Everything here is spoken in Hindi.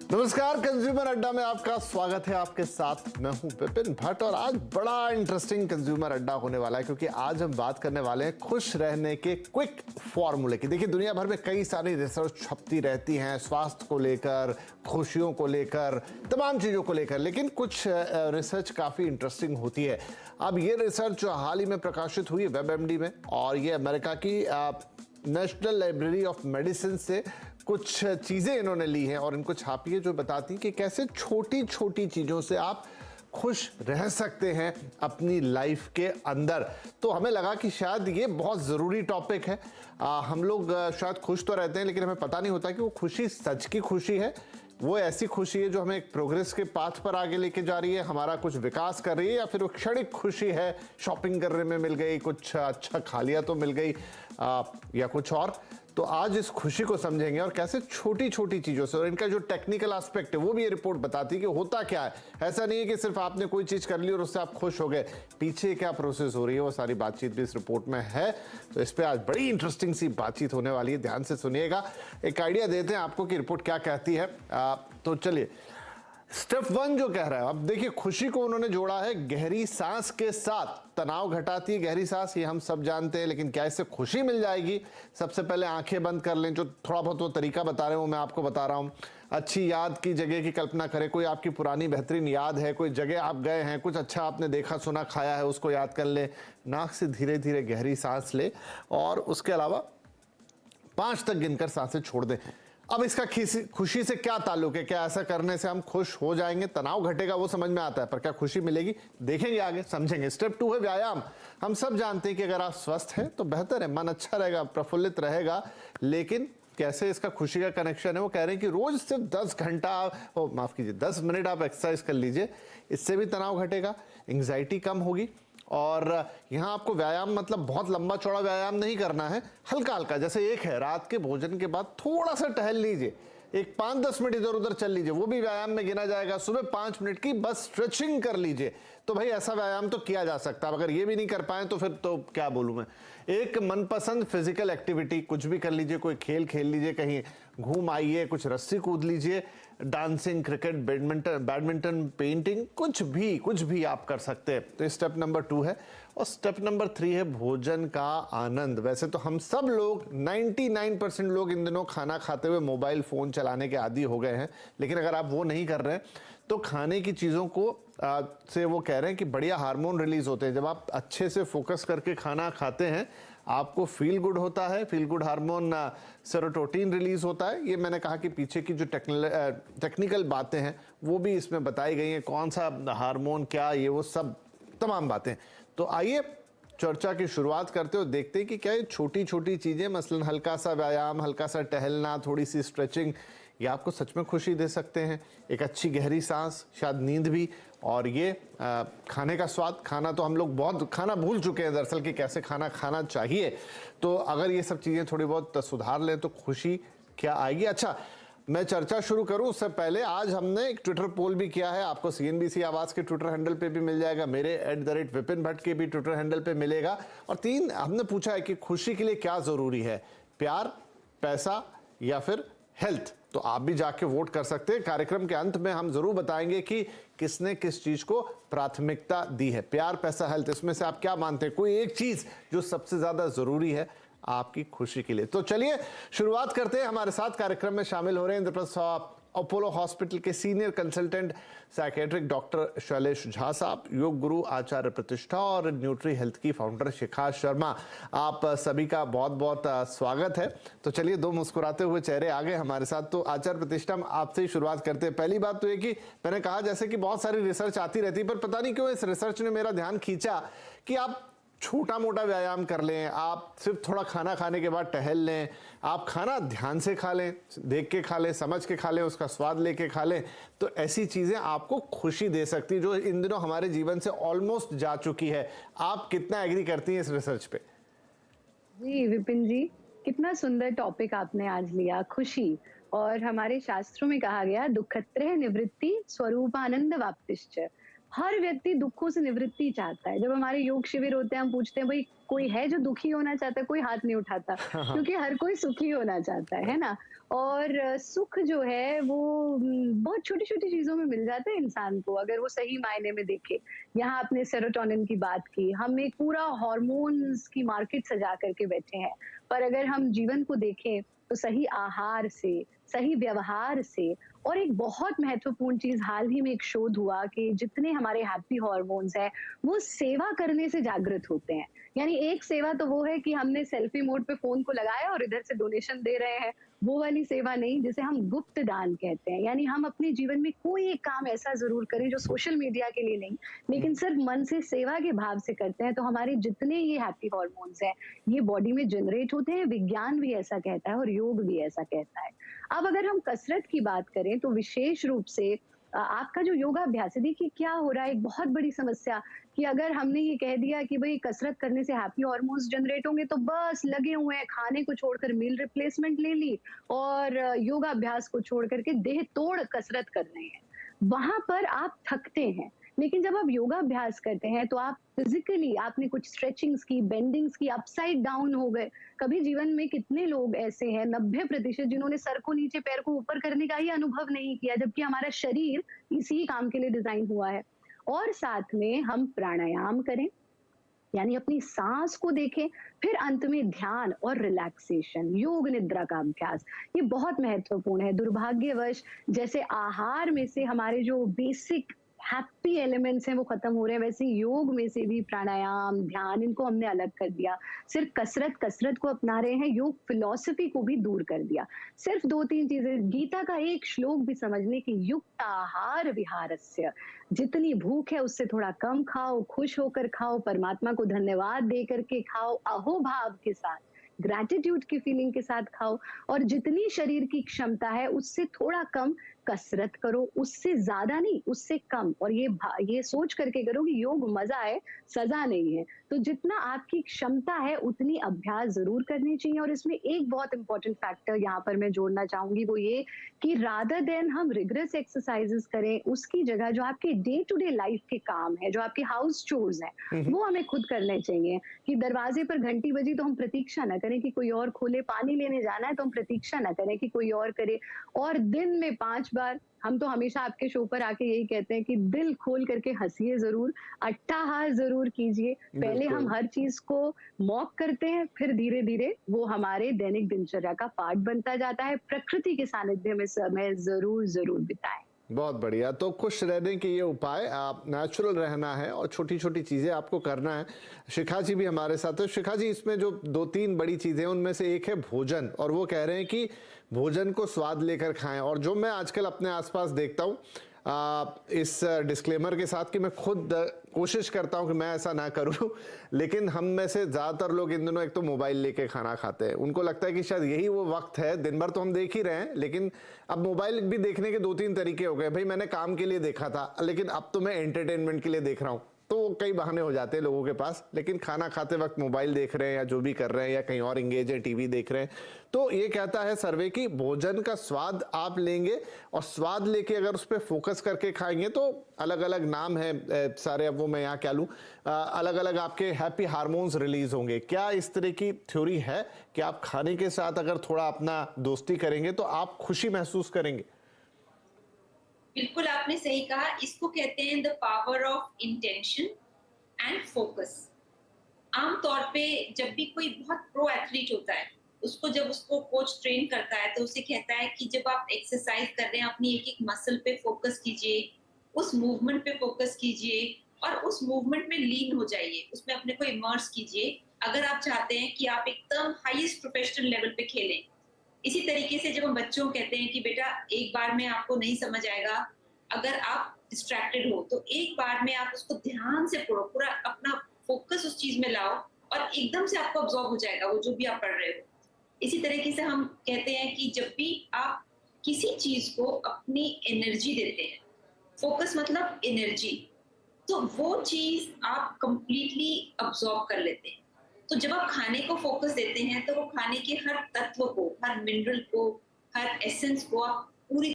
नमस्कार, कंज्यूमर अड्डा में आपका स्वागत है। आपके साथ मैं हूं विपिन भट्ट और आज बड़ा इंटरेस्टिंग कंज्यूमर अड्डा होने वाला है क्योंकि आज हम बात करने वाले हैं खुश रहने के क्विक फॉर्मूले की। देखिए, दुनिया भर में कई सारी रिसर्च छपती रहती हैं स्वास्थ्य को लेकर, खुशियों को लेकर, तमाम चीज़ों को लेकर, लेकिन कुछ रिसर्च काफ़ी इंटरेस्टिंग होती है। अब ये रिसर्च जो हाल ही में प्रकाशित हुई WebMD में, और ये अमेरिका की नेशनल लाइब्रेरी ऑफ मेडिसिन से कुछ चीज़ें इन्होंने ली हैं और इनको छापी है जो बताती हैं कि कैसे छोटी छोटी चीज़ों से आप खुश रह सकते हैं अपनी लाइफ के अंदर। तो हमें लगा कि शायद ये बहुत ज़रूरी टॉपिक है। हम लोग शायद खुश तो रहते हैं लेकिन हमें पता नहीं होता कि वो खुशी सच की खुशी है, वो ऐसी खुशी है जो हमें एक प्रोग्रेस के पाथ पर आगे लेके जा रही है, हमारा कुछ विकास कर रही है, या फिर वो क्षणिक खुशी है, शॉपिंग करने में मिल गई, कुछ अच्छा खा लिया तो मिल गई, या कुछ और। तो आज इस खुशी को समझेंगे और कैसे छोटी छोटी चीज़ों से, और इनका जो टेक्निकल एस्पेक्ट है वो भी ये रिपोर्ट बताती है कि होता क्या है। ऐसा नहीं है कि सिर्फ आपने कोई चीज़ कर ली और उससे आप खुश हो गए, पीछे क्या प्रोसेस हो रही है वो सारी बातचीत भी इस रिपोर्ट में है। तो इस पर आज बड़ी इंटरेस्टिंग सी बातचीत होने वाली है, ध्यान से सुनिएगा। एक आइडिया देते हैं आपको कि रिपोर्ट क्या कहती है। तो चलिए, स्टेप 1 जो कह रहा है, अब देखिए खुशी को उन्होंने जोड़ा है गहरी सांस के साथ। तनाव घटाती है गहरी सांस, ये हम सब जानते हैं, लेकिन क्या इससे खुशी मिल जाएगी? सबसे पहले आंखें बंद कर लें, जो थोड़ा बहुत वो तरीका बता रहे हैं वो मैं आपको बता रहा हूँ। अच्छी याद की जगह की कल्पना करें, कोई आपकी पुरानी बेहतरीन याद है, कोई जगह आप गए हैं, कुछ अच्छा आपने देखा सुना खाया है, उसको याद कर ले। नाक से धीरे धीरे गहरी सांस ले और उसके अलावा 5 तक गिनकर सांसें छोड़ दें। अब इसका खुशी से क्या ताल्लुक है? क्या ऐसा करने से हम खुश हो जाएंगे, तनाव घटेगा, वो समझ में आता है, पर क्या खुशी मिलेगी? देखेंगे, आगे समझेंगे। स्टेप 2 है व्यायाम। हम सब जानते हैं कि अगर आप स्वस्थ हैं तो बेहतर है, मन अच्छा रहेगा, प्रफुल्लित रहेगा, लेकिन कैसे इसका खुशी का कनेक्शन है? वो कह रहे हैं कि रोज सिर्फ 10 घंटा, माफ कीजिए 10 मिनट आप एक्सरसाइज कर लीजिए, इससे भी तनाव घटेगा, एंग्जाइटी कम होगी। और यहाँ आपको व्यायाम मतलब बहुत लंबा चौड़ा व्यायाम नहीं करना है, हल्का हल्का। जैसे एक है, रात के भोजन के बाद थोड़ा सा टहल लीजिए, एक 5-10 मिनट इधर उधर चल लीजिए, वो भी व्यायाम में गिना जाएगा। सुबह 5 मिनट की बस स्ट्रेचिंग कर लीजिए। तो भाई ऐसा व्यायाम तो किया जा सकता है। अगर ये भी नहीं कर पाए तो फिर तो क्या बोलूं मैं। एक मनपसंद फिजिकल एक्टिविटी कुछ भी कर लीजिए, कोई खेल खेल लीजिए, कहीं घूम आइए, कुछ रस्सी कूद लीजिए, डांसिंग, क्रिकेट, बैडमिंटन, पेंटिंग, कुछ भी आप कर सकते हैं। तो स्टेप नंबर 2 है। और स्टेप नंबर 3 है भोजन का आनंद। वैसे तो हम सब लोग 99% लोग इन दिनों खाना खाते हुए मोबाइल फोन चलाने के आदी हो गए हैं, लेकिन अगर आप वो नहीं कर रहे हैं तो खाने की चीज़ों को से वो कह रहे हैं कि बढ़िया हार्मोन रिलीज होते हैं। जब आप अच्छे से फोकस करके खाना खाते हैं आपको फील गुड होता है, feel good hormone serotonin release होता है। ये मैंने कहा कि पीछे की जो टेक्निकल बातें हैं वो भी इसमें बताई गई हैं, कौन सा हार्मोन क्या, ये वो सब तमाम बातें। तो आइए चर्चा की शुरुआत करते हो, देखते हैं कि क्या ये छोटी छोटी चीज़ें, मसलन हल्का सा व्यायाम, हल्का सा टहलना, थोड़ी सी स्ट्रेचिंग, ये आपको सच में खुशी दे सकते हैं। एक अच्छी गहरी सांस, शायद नींद भी, और ये खाने का स्वाद। खाना तो हम लोग बहुत खाना भूल चुके हैं दरअसल कि कैसे खाना खाना चाहिए। तो अगर ये सब चीज़ें थोड़ी बहुत सुधार लें तो खुशी क्या आएगी। अच्छा, मैं चर्चा शुरू करूं उससे पहले आज हमने एक ट्विटर पोल भी किया है, आपको CNBC आवाज के ट्विटर हैंडल पे भी मिल जाएगा, मेरे @विपिन भट्ट के भी ट्विटर हैंडल पे मिलेगा। और 3 हमने पूछा है कि खुशी के लिए क्या जरूरी है, प्यार, पैसा या फिर हेल्थ। तो आप भी जाके वोट कर सकते हैं। कार्यक्रम के अंत में हम जरूर बताएंगे कि किसने किस चीज को प्राथमिकता दी है, प्यार, पैसा, हेल्थ, इसमें से आप क्या मानते हैं, कोई एक चीज जो सबसे ज्यादा जरूरी है आपकी खुशी के लिए। तो चलिए शुरुआत करते हैं। हमारे साथ कार्यक्रम में शामिल हो रहे हैं इंद्रप्रस्थ अपोलो हॉस्पिटल के senior consultant psychiatric doctor Shailesh Jha साहब, योग गुरु आचार्य प्रतिष्ठा और न्यूट्री हेल्थ की फाउंडर शिखा शर्मा। आप सभी का बहुत बहुत स्वागत है। तो चलिए, 2 मुस्कुराते हुए चेहरे आ गए हमारे साथ। तो आचार्य प्रतिष्ठा, आपसे ही शुरुआत करते हैं। पहली बात तो ये कि मैंने कहा जैसे कि बहुत सारी रिसर्च आती रहती है, पर पता नहीं क्यों इस रिसर्च ने मेरा ध्यान खींचा कि आप छोटा मोटा व्यायाम कर लें, आप सिर्फ थोड़ा खाना खाने के बाद टहल लें, आप खाना ध्यान से खा लें, देख के खा लें, समझ के खा लें, उसका स्वाद लेके खा लें, तो ऐसी चीजें आपको खुशी दे सकती जो इन दिनों हमारे जीवन से ऑलमोस्ट जा चुकी है। आप कितना एग्री करती हैं इस रिसर्च पे? जी विपिन जी, कितना सुंदर टॉपिक आपने आज लिया, खुशी। और हमारे शास्त्रों में कहा गया दुखत्रय निवृत्ति स्वरूपानंद वाप्तिश्च। हर व्यक्ति दुखों से निवृत्ति चाहता है। जब हमारे योग शिविर होते हैं, हम पूछते हैं, भाई कोई है जो दुखी होना चाहता है? कोई हाथ नहीं उठाता, क्योंकि हर कोई सुखी होना चाहता है ना? और सुख जो है वो बहुत छोटी-छोटी चीज़ों में मिल जाता है इंसान को, अगर वो सही मायने में देखे। यहाँ आपने सेरोटोनिन की बात की, हम एक पूरा हार्मोन्स की मार्केट सजा करके बैठे हैं। पर अगर हम जीवन को देखें, तो सही आहार से, सही व्यवहार से, और एक बहुत महत्वपूर्ण चीज़, हाल ही में एक शोध हुआ कि जितने हमारे हैप्पी हार्मोन्स हैं, वो सेवा करने से जागृत होते हैं। यानी एक सेवा तो वो है कि हमने सेल्फी मोड पे फ़ोन को लगाया और इधर से डोनेशन दे रहे हैं, वो वाली सेवा नहीं, जिसे हम गुप्त दान कहते हैं। यानी हम अपने जीवन में कोई एक काम ऐसा ज़रूर करें जो सोशल मीडिया के लिए नहीं, लेकिन सिर्फ मन से सेवा के भाव से करते हैं, तो हमारे जितने ये हैप्पी हार्मोन्स हैं, ये बॉडी में जनरेट होते हैं। विज्ञान भी ऐसा कहता है और योग भी ऐसा कहता है। अब अगर हम कसरत की बात करें, तो विशेष रूप से आपका जो योगाभ्यास है, देखिए क्या हो रहा है, एक बहुत बड़ी समस्या कि अगर हमने ये कह दिया कि भई कसरत करने से हैप्पी हार्मोन्स जनरेट होंगे, तो बस लगे हुए हैं, खाने को छोड़कर मील रिप्लेसमेंट ले ली और योगाभ्यास को छोड़ कर के देह तोड़ कसरत कर रहे हैं। वहाँ पर आप थकते हैं, लेकिन जब आप योगाभ्यास करते हैं, तो आप फिजिकली आपने कुछ स्ट्रेचिंग्स की, बेंडिंग्स की, अपसाइड डाउन हो गए। कभी जीवन में कितने लोग ऐसे हैं, 90% जिन्होंने सर को नीचे, पैर को ऊपर करने का ही अनुभव नहीं किया, जबकि हमारा शरीर इसी काम के लिए डिजाइन हुआ है। और साथ में हम प्राणायाम करें, यानी अपनी सांस को देखें, फिर अंत में ध्यान और रिलैक्सेशन, योग निद्रा का अभ्यास, ये बहुत महत्वपूर्ण है। दुर्भाग्यवश जैसे आहार में से हमारे जो बेसिक हैप्पी एलिमेंट्स हैं वो खत्म हो रहे हैं, वैसे योग में से भी प्राणायाम, ध्यान, इनको हमने अलग कर दिया। सिर्फ कसरत को अपना रहे हैं, योग फिलॉसफी को भी दूर कर दिया। सिर्फ 2-3 चीजें, गीता का एक श्लोक भी समझने की, युक्त आहार विहारस्य, जितनी भूख है उससे थोड़ा कम खाओ, खुश होकर खाओ, परमात्मा को धन्यवाद दे करके खाओ, अहोभाव के साथ, ग्रैटिट्यूड की फीलिंग के साथ खाओ, और जितनी शरीर की क्षमता है उससे थोड़ा कम कसरत करो, उससे ज्यादा नहीं, उससे कम। और ये सोच करके करो कि योग मजा है, सजा नहीं है। तो जितना आपकी क्षमता है उतनी अभ्यास जरूर करनी चाहिए। और इसमें एक बहुत इंपॉर्टेंट फैक्टर यहाँ पर मैं जोड़ना चाहूंगी, वो ये कि रादर देन हम रिग्रेस एक्सरसाइजेस करें, उसकी जगह जो आपके डे टू डे लाइफ के काम है, जो आपके हाउस चोर्स हैं, वो हमें खुद करने चाहिए। कि दरवाजे पर घंटी बजी तो हम प्रतीक्षा ना करें कि कोई और खोले, पानी लेने जाना है तो हम प्रतीक्षा ना करें कि कोई और करे। और दिन में 5 बार, हम तो हमेशा आपके शो पर आके यही कहते हैं कि दिल खोल करके हंसिए जरूर, अट्टाहास जरूर कीजिए। पहले हम हर चीज को मॉक करते हैं, फिर धीरे धीरे वो हमारे दैनिक दिनचर्या का पार्ट बनता जाता है। प्रकृति के सानिध्य में समय जरूर जरूर बिताएं। बहुत बढ़िया। तो खुश रहने के ये उपाय, आप नेचुरल रहना है और छोटी छोटी चीज़ें आपको करना है। शिखा जी भी हमारे साथ है। शिखा जी, इसमें जो 2-3 बड़ी चीज़ें, उनमें से एक है भोजन, और वो कह रहे हैं कि भोजन को स्वाद लेकर खाएं। और जो मैं आजकल अपने आसपास देखता हूँ, इस डिस्क्लेमर के साथ कि मैं खुद कोशिश करता हूं कि मैं ऐसा ना करूं, लेकिन हम में से ज़्यादातर लोग इन दिनों एक तो मोबाइल लेके खाना खाते हैं। उनको लगता है कि शायद यही वो वक्त है, दिन भर तो हम देख ही रहे हैं, लेकिन अब मोबाइल भी देखने के 2-3 तरीके हो गए। भाई मैंने काम के लिए देखा था, लेकिन अब तो मैं एंटरटेनमेंट के लिए देख रहा हूँ। तो कई बहाने हो जाते हैं लोगों के पास, लेकिन खाना खाते वक्त मोबाइल देख रहे हैं या जो भी कर रहे हैं, या कहीं और इंगेज है, टीवी देख रहे हैं। तो ये कहता है सर्वे कि भोजन का स्वाद आप लेंगे, और स्वाद लेके अगर उस पर फोकस करके खाएंगे तो अलग अलग नाम है सारे, अब वो मैं यहाँ क्या लूँ, अलग अलग आपके हैप्पी हार्मोन्स रिलीज होंगे। क्या इस तरह की थ्योरी है कि आप खाने के साथ अगर थोड़ा अपना दोस्ती करेंगे तो आप खुशी महसूस करेंगे? बिल्कुल आपने सही कहा। इसको कहते हैं the power of intention and focus. आमतौर पे जब भी कोई बहुत प्रो एथलीट होता है, उसको जब उसको कोच ट्रेन करता है तो उसे कहता है कि जब आप एक्सरसाइज कर रहे हैं, अपनी एक एक मसल पे फोकस कीजिए, उस मूवमेंट पे फोकस कीजिए और उस मूवमेंट में लीन हो जाइए, उसमें अपने को इमर्स कीजिए, अगर आप चाहते हैं कि आप एकदम हाईएस्ट प्रोफेशनल लेवल पे खेलें। इसी तरीके से जब हम बच्चों को कहते हैं कि बेटा एक बार में आपको नहीं समझ आएगा, अगर आप डिस्ट्रैक्टेड हो तो एक बार में आप उसको ध्यान से पढ़ो, पूरा अपना फोकस उस चीज में लाओ और एकदम से आपको अब्सॉर्ब हो जाएगा वो जो भी आप पढ़ रहे हो। इसी तरीके से हम कहते हैं कि जब भी आप किसी चीज को अपनी एनर्जी देते हैं, फोकस मतलब एनर्जी, तो वो चीज आप कंप्लीटली अब्सॉर्ब कर लेते हैं। तो जब आप खाने को फोकस देते हैं तो वो खाने के हर तत्व को, हर मिनरल को, हर एसेंस को आप पूरी